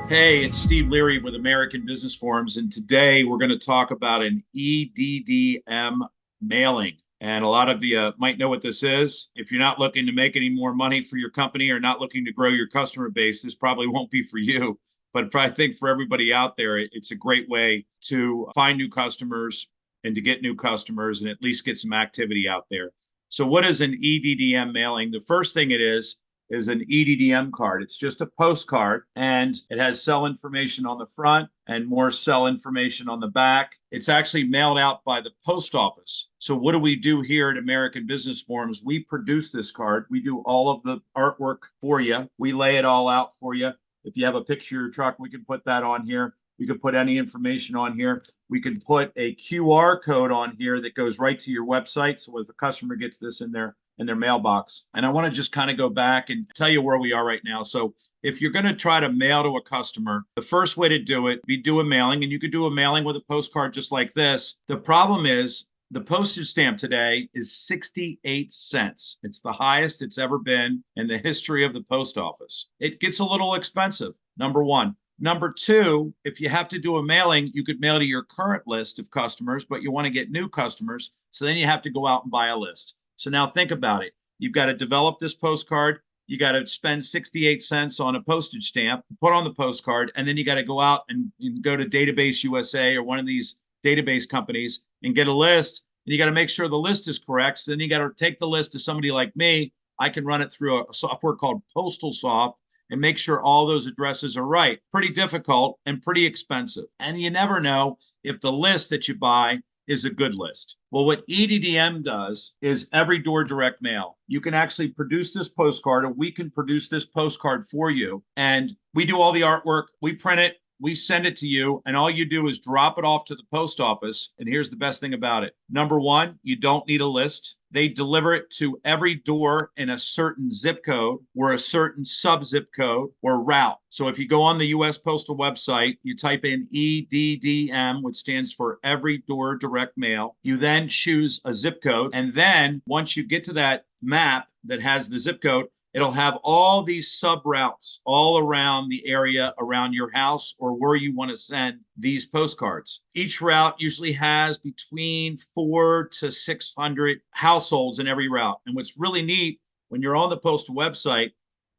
Hey, it's Steve Leary with American Business Forums, and today we're going to talk about an EDDM mailing. And a lot of you might know what this is. If you're not looking to make any more money for your company or not looking to grow your customer base, this probably won't be for you. But I think for everybody out there, it's a great way to find new customers and to get new customers and at least get some activity out there. So, what is an EDDM mailing? The first thing it is an EDDM card. It's just a postcard and it has sell information on the front and more sell information on the back. It's actually mailed out by the post office. So what do we do here at American Business Forums? We produce this card. We do all of the artwork for you. We lay it all out for you. If you have a picture of your truck, we can put that on here. We could put any information on here. We can put a QR code on here that goes right to your website. So if the customer gets this in their mailbox. And I want to just kind of go back and tell you where we are right now. So if you're going to try to mail to a customer, the first way to do it, we do a mailing, and you could do a mailing with a postcard just like this. The problem is the postage stamp today is 68 cents. It's the highest it's ever been in the history of the post office. It gets a little expensive, number one. Number two, if you have to do a mailing, you could mail to your current list of customers, but you want to get new customers. So then you have to go out and buy a list. So now think about it. You've got to develop this postcard. You got to spend 68 cents on a postage stamp, put on the postcard, and then you got to go out and go to Database USA or one of these database companies and get a list. And you got to make sure the list is correct. So then you got to take the list to somebody like me. I can run it through a software called Postal Soft and make sure all those addresses are right. Pretty difficult and pretty expensive. And you never know if the list that you buy is a good list. Well, what EDDM does is every door direct mail. You can actually produce this postcard, or we can produce this postcard for you. And we do all the artwork, we print it, we send it to you, and all you do is drop it off to the post office. And here's the best thing about it. Number one, you don't need a list. They deliver it to every door in a certain zip code or a certain sub-zip code or route. So if you go on the US Postal website, you type in EDDM, which stands for Every Door Direct Mail. You then choose a zip code. And then once you get to that map that has the zip code, it'll have all these sub routes all around the area around your house or where you want to send these postcards. Each route usually has between 400 to 600 households in every route. And what's really neat, when you're on the postal website,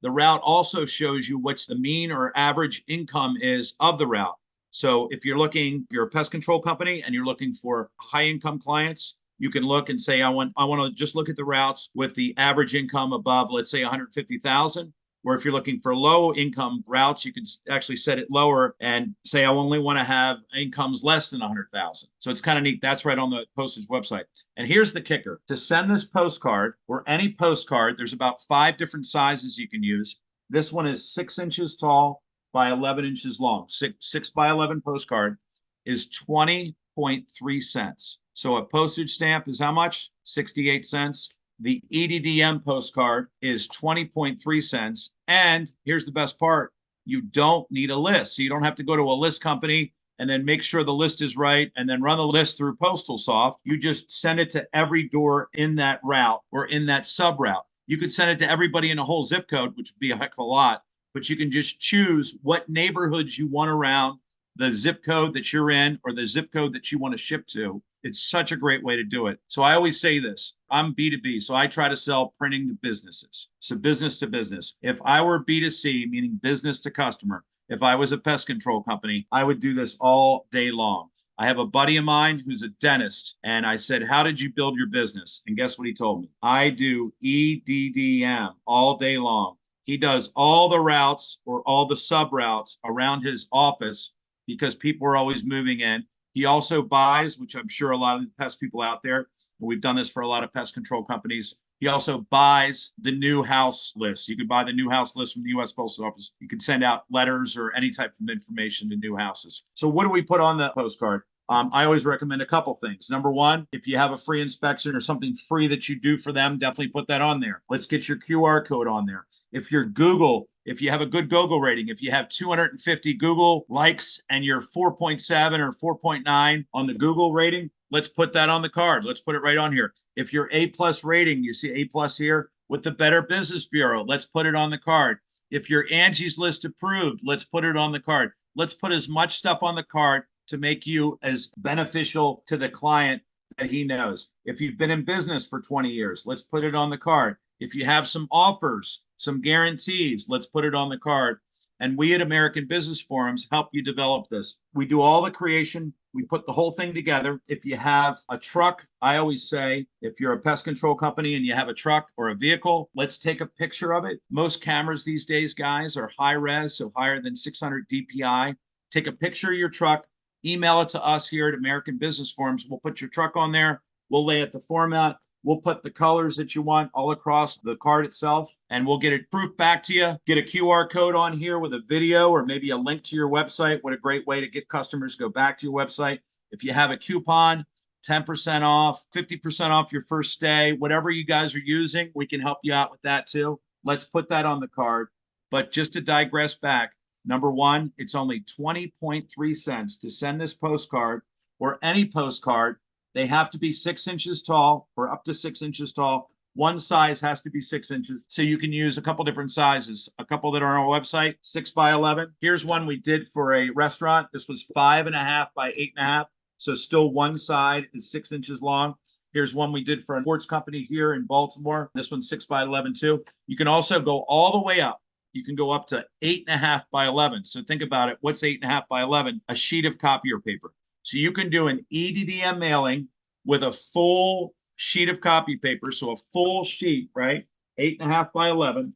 the route also shows you what's the mean or average income is of the route. So if you're a pest control company and you're looking for high income clients, you can look and say, I want to just look at the routes with the average income above, let's say 150,000. Or if you're looking for low income routes, you can actually set it lower and say, I only want to have incomes less than 100,000. So it's kind of neat. That's right on the postage website. And here's the kicker. To send this postcard or any postcard, there's about 5 different sizes you can use. This one is 6 inches tall by 11 inches long. 6 by 11 postcard is 20.3 cents. So a postage stamp is how much? 68 cents. The EDDM postcard is 20.3 cents. And here's the best part. You don't need a list. So you don't have to go to a list company and then make sure the list is right and then run the list through Postal Soft. You just send it to every door in that route or in that sub route. You could send it to everybody in a whole zip code, which would be a heck of a lot, but you can just choose what neighborhoods you want around the zip code that you're in or the zip code that you want to ship to. It's such a great way to do it. So I always say this, I'm B2B, so I try to sell printing to businesses. So business to business. If I were B2C, meaning business to customer, if I was a pest control company, I would do this all day long. I have a buddy of mine who's a dentist, and I said, how did you build your business? And guess what he told me? I do EDDM all day long. He does all the routes or all the sub routes around his office because people are always moving in. He also buys, which I'm sure a lot of the pest people out there, we've done this for a lot of pest control companies. He also buys the new house list. You can buy the new house list from the US Postal Office. You can send out letters or any type of information to new houses. So what do we put on the postcard? I always recommend a couple things. Number one, if you have a free inspection or something free that you do for them, definitely put that on there. Let's get your QR code on there. If you're Google, if you have a good Google rating, if you have 250 Google likes and you're 4.7 or 4.9 on the Google rating, let's put that on the card. Let's put it right on here. If you're A+ rating, you see A+ here with the Better Business Bureau, let's put it on the card. If you're Angie's List approved, let's put it on the card. Let's put as much stuff on the card to make you as beneficial to the client that he knows. If you've been in business for 20 years, let's put it on the card. If you have some offers, some guarantees, let's put it on the card. And we at American Business Forums help you develop this. We do all the creation. We put the whole thing together. If you have a truck, I always say, if you're a pest control company and you have a truck or a vehicle, let's take a picture of it. Most cameras these days, guys, are high res, so higher than 600 DPI. Take a picture of your truck, email it to us here at American Business Forums. We'll put your truck on there. We'll lay it the format. We'll put the colors that you want all across the card itself, and we'll get it proof back to you. Get a QR code on here with a video or maybe a link to your website. What a great way to get customers to go back to your website. If you have a coupon, 10% off, 50% off your first stay, whatever you guys are using, we can help you out with that too. Let's put that on the card. But just to digress back, number one, it's only 20.3 cents to send this postcard or any postcard. They have to be 6 inches tall or up to 6 inches tall. One size has to be 6 inches. So you can use a couple different sizes, a couple that are on our website, 6 by 11. Here's one we did for a restaurant. This was 5.5 by 8.5. So still one side is 6 inches long. Here's one we did for a sports company here in Baltimore. This one's 6 by 11 too. You can also go all the way up. You can go up to 8.5 by 11. So think about it. What's 8.5 by 11? A sheet of copier paper. So you can do an EDDM mailing with a full sheet of copy paper. So a full sheet, right? 8.5 by 11.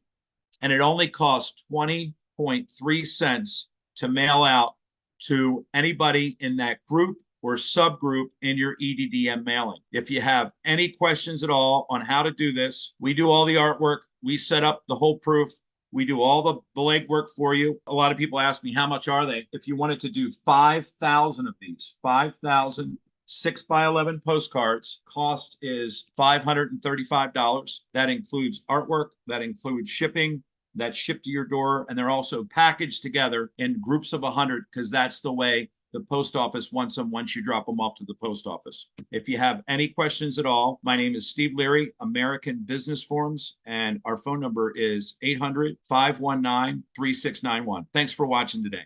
And it only costs 20.3 cents to mail out to anybody in that group or subgroup in your EDDM mailing. If you have any questions at all on how to do this, we do all the artwork. We set up the whole proof. We do all the legwork for you. A lot of people ask me, how much are they? If you wanted to do 5,000 of these, 5,000 6 by 11 postcards, cost is $535. That includes artwork, that includes shipping, that's shipped to your door, and they're also packaged together in groups of 100 because that's the way the post office wants them once you drop them off to the post office. If you have any questions at all, my name is Steve Leary, American Business Forums, and our phone number is 800-519-3691. Thanks for watching today.